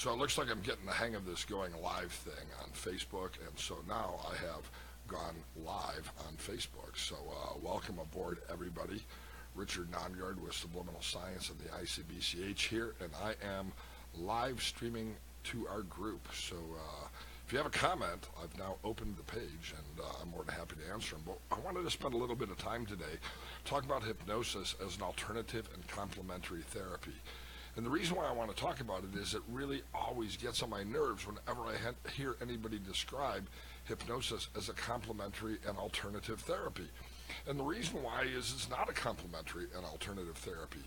So it looks like I'm getting the hang of this going live thing on Facebook, and so now I have gone live on Facebook. So welcome aboard, everybody. Richard Nongard with Subliminal Science and the ICBCH here, and I am live streaming to our group. So if you have a comment, I've now opened the page, and I'm more than happy to answer them. But I wanted to spend a little bit of time today talking about hypnosis as an alternative and complementary therapy. And the reason why I want to talk about it is it really always gets on my nerves whenever I hear anybody describe hypnosis as a complementary and alternative therapy. And the reason why is it's not a complementary and alternative therapy.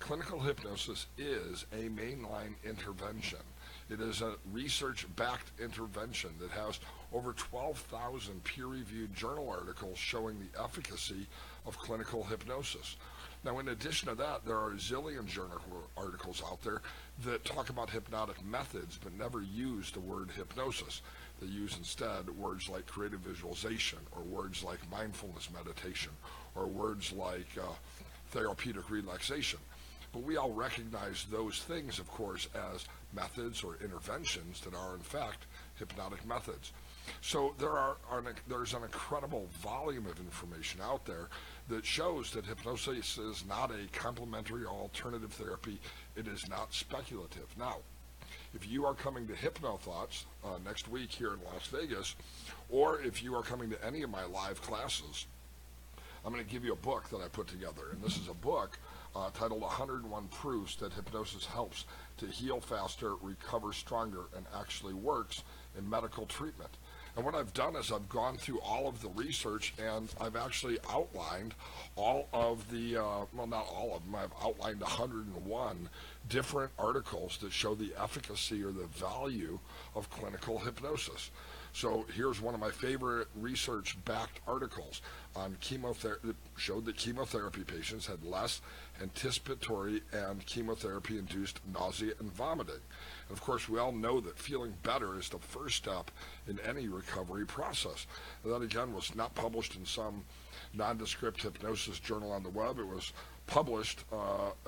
Clinical hypnosis is a mainline intervention. It is a research-backed intervention that has over 12,000 peer-reviewed journal articles showing the efficacy of clinical hypnosis. Now, in addition to that, there are a zillion journal articles out there that talk about hypnotic methods but never use the word hypnosis. They use instead words like creative visualization, or words like mindfulness meditation, or words like therapeutic relaxation. But we all recognize those things, of course, as methods or interventions that are, in fact, hypnotic methods. So there's an incredible volume of information out there that shows that hypnosis is not a complementary or alternative therapy. It is not speculative. Now, if you are coming to HypnoThoughts next week here in Las Vegas, or if you are coming to any of my live classes, I'm going to give you a book that I put together. And this is a book titled 101 Proofs That Hypnosis Helps to Heal Faster, Recover Stronger, and Actually Works in Medical Treatment. And what I've done is I've gone through all of the research, and I've actually outlined all of the, well, not all of them, I've outlined 101 different articles that show the efficacy or the value of clinical hypnosis. So here's one of my favorite research-backed articles on chemotherapy that showed that chemotherapy patients had less anticipatory and chemotherapy-induced nausea and vomiting. And of course, we all know that feeling better is the first step in any recovery process. And that, again, was not published in some nondescript hypnosis journal on the web. It was published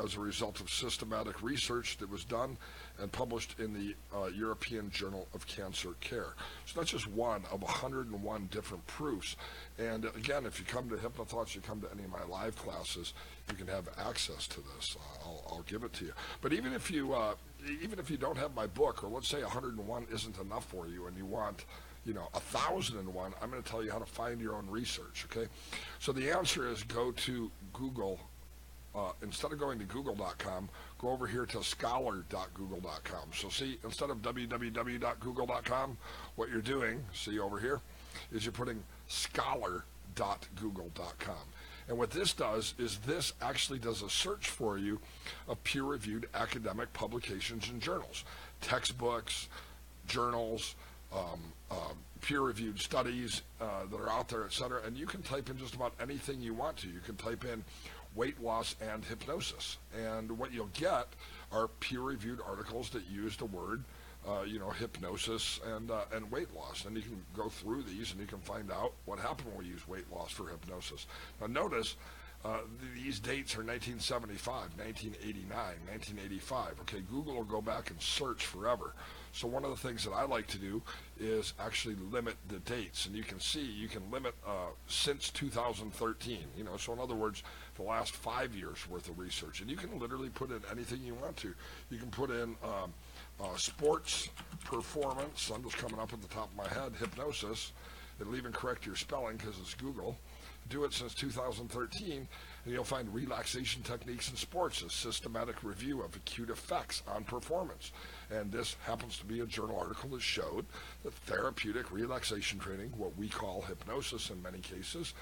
as a result of systematic research that was done and published in the European Journal of Cancer Care. So that's just one of 101 different proofs. And again, if you come to HypnoThoughts, you come to any of my live classes, you can have access to this. I'll give it to you. But even if you don't have my book, or let's say 101 isn't enough for you, and you want 1,001, I'm going to tell you how to find your own research. Okay, so the answer is go to Google. Instead of going to google.com, go over here to scholar.google.com. So see, instead of www.google.com, what you're doing, see over here, is you're putting scholar.google.com. And what this does is this actually does a search for you of peer-reviewed academic publications and journals, textbooks, journals, peer-reviewed studies that are out there, etc. And you can type in just about anything you want to. You can type in weight loss and hypnosis, and what you'll get are peer-reviewed articles that use the word hypnosis and weight loss, and you can go through these and you can find out what happened when we use weight loss for hypnosis. Now notice these dates are 1975, 1989, 1985. Okay, Google will go back and search forever. So one of the things that I like to do is actually limit the dates, and you can see you can limit since 2013. So in other words, the last 5 years worth of research, and you can literally put in anything you want to. You can put in sports performance. I'm just coming up at the top of my head. Hypnosis. It'll even correct your spelling because it's Google. Do it since 2013, and you'll find relaxation techniques in sports, a systematic review of acute effects on performance. And this happens to be a journal article that showed that therapeutic relaxation training, what we call hypnosis in many cases,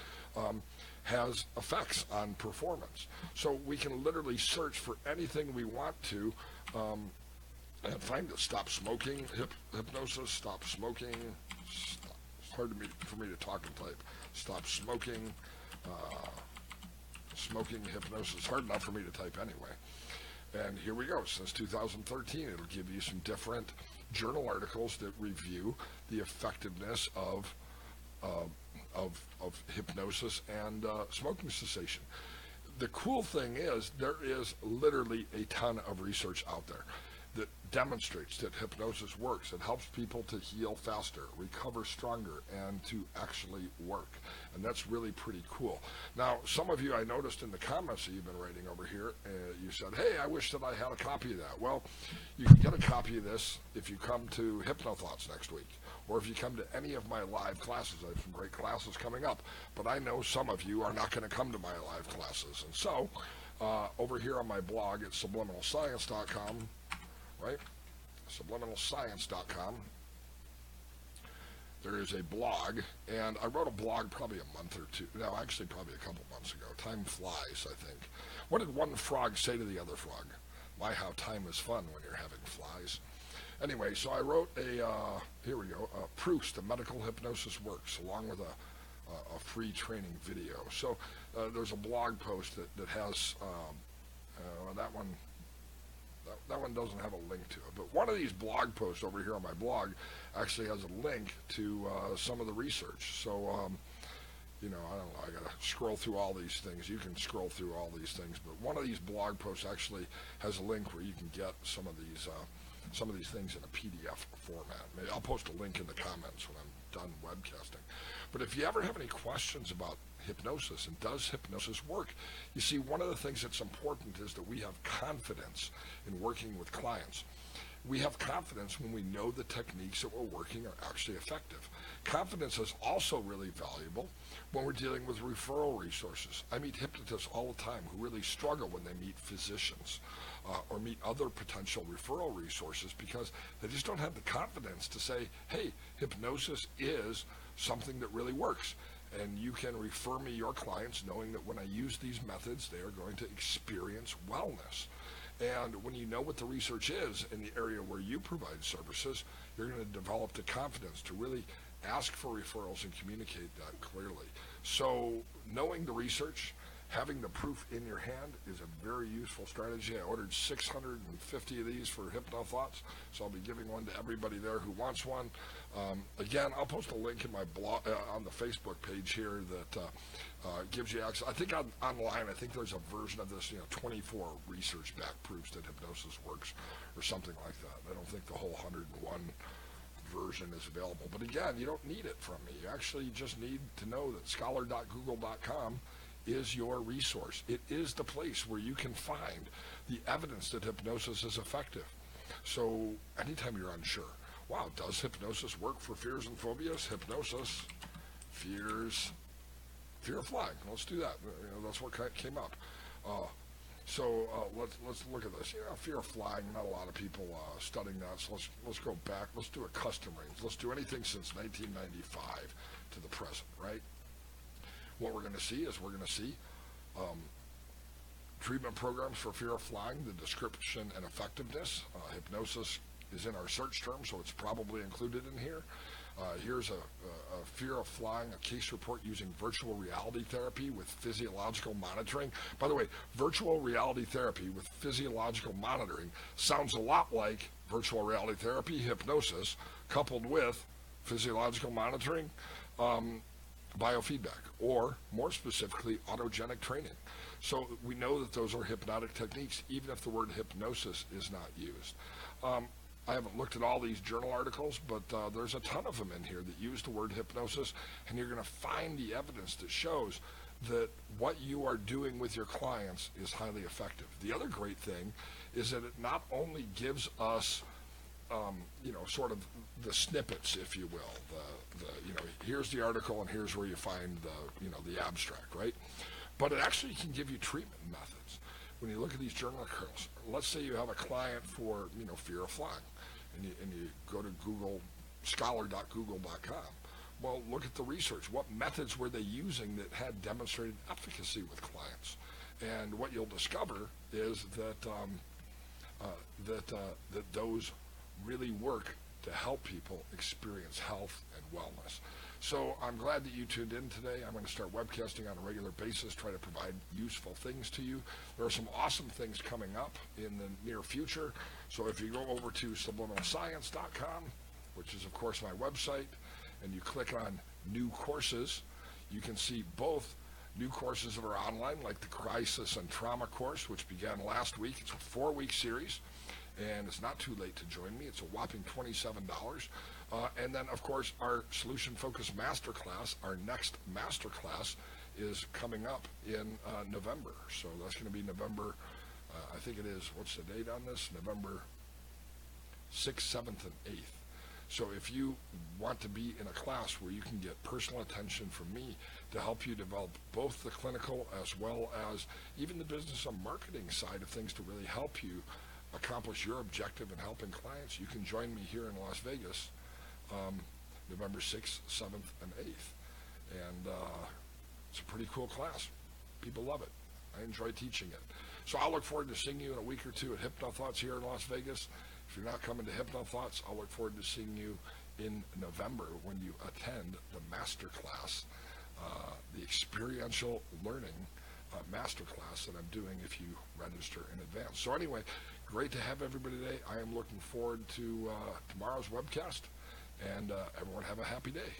has effects on performance. So we can literally search for anything we want to and find it. Stop smoking, hypnosis, stop smoking. It's hard for me to talk and type. Stop smoking, smoking hypnosis. Hard enough for me to type anyway. And here we go. Since 2013, it'll give you some different journal articles that review the effectiveness of hypnosis and smoking cessation. The cool thing is there is literally a ton of research out there. that demonstrates that hypnosis works. It helps people to heal faster, recover stronger, and to actually work. And that's really pretty cool. Now, some of you, I noticed in the comments that you've been writing over here, you said, hey, I wish that I had a copy of that. Well, you can get a copy of this if you come to HypnoThoughts next week, or if you come to any of my live classes. I have some great classes coming up, but I know some of you are not going to come to my live classes. And so, over here on my blog at subliminalscience.com, right? Subliminalscience.com. There is a blog, and I wrote a blog probably a month or two, no, actually probably a couple months ago. Time flies, I think. What did one frog say to the other frog? My, how time is fun when you're having flies. Anyway, so I wrote here we go, proofs that medical hypnosis works, along with a free training video. So there's a blog post that has, that one doesn't have a link to it, but one of these blog posts over here on my blog actually has a link to some of the research. So, you know, I don't know, I gotta scroll through all these things. You can scroll through all these things, but one of these blog posts actually has a link where you can get some of these things in a PDF format. Maybe I'll post a link in the comments when I'm done webcasting. But if you ever have any questions about hypnosis and does hypnosis work, you see, one of the things that's important is that we have confidence in working with clients. We have confidence when we know the techniques that we're working are actually effective. Confidence is also really valuable when we're dealing with referral resources. I meet hypnotists all the time who really struggle when they meet physicians or meet other potential referral resources because they just don't have the confidence to say, hey, hypnosis is something that really works. And you can refer me your clients knowing that when I use these methods, they are going to experience wellness. And when you know what the research is in the area where you provide services, you're going to develop the confidence to really ask for referrals and communicate that clearly. So knowing the research, having the proof in your hand is a very useful strategy. I ordered 650 of these for HypnoThoughts, so I'll be giving one to everybody there who wants one. Again, I'll post a link in my blog on the Facebook page here that gives you access. I think online, I think there's a version of this, 24 research-backed proofs that hypnosis works or something like that. I don't think the whole 101 version is available. But again, you don't need it from me. You actually just need to know that scholar.google.com is your resource. It is the place where you can find the evidence that hypnosis is effective. So anytime you're unsure, wow, does hypnosis work for fears and phobias? Hypnosis, fear of flying. Let's do that. That's what came up. Let's look at this. Fear of flying. Not a lot of people studying that. So let's go back. Let's do a custom range. Let's do anything since 1995 to the present, right? What we're going to see is treatment programs for fear of flying, the description and effectiveness. Hypnosis is in our search term, so it's probably included in here. Here's a fear of flying, a case report using virtual reality therapy with physiological monitoring. By the way, virtual reality therapy with physiological monitoring sounds a lot like virtual reality therapy, hypnosis, coupled with physiological monitoring, biofeedback, or more specifically, autogenic training. So we know that those are hypnotic techniques, even if the word hypnosis is not used. I haven't looked at all these journal articles, but there's a ton of them in here that use the word hypnosis, and you're going to find the evidence that shows that what you are doing with your clients is highly effective. The other great thing is that it not only gives us sort of the snippets, if you will, here's the article and here's where you find the abstract, right? But it actually can give you treatment methods. When you look at these journal articles, let's say you have a client for, fear of flying, and you go to Google, scholar.google.com. Well, look at the research. What methods were they using that had demonstrated efficacy with clients? And what you'll discover is that that those really work to help people experience health and wellness. So I'm glad that you tuned in today. I'm going to start webcasting on a regular basis, try to provide useful things to you. There are some awesome things coming up in the near future. So if you go over to subliminalscience.com, which is of course my website, and you click on new courses, you can see both new courses that are online, like the Crisis and Trauma course, which began last week. It's a 4-week series. and it's not too late to join me. It's a whopping $27. And then, of course, our Solution Focus Masterclass, our next Masterclass, is coming up in November. So that's going to be November, I think it is, what's the date on this? November 6th, 7th, and 8th. So if you want to be in a class where you can get personal attention from me to help you develop both the clinical as well as even the business and marketing side of things to really help you accomplish your objective in helping clients, you can join me here in Las Vegas November 6th, 7th, and 8th. And it's a pretty cool class. People love it. I enjoy teaching it. So I'll look forward to seeing you in a week or two at Hypno Thoughts here in Las Vegas. If you're not coming to Hypno Thoughts, I'll look forward to seeing you in November when you attend the master class, the experiential learning master class that I'm doing if you register in advance. So anyway, great to have everybody today. I am looking forward to tomorrow's webcast, and everyone have a happy day.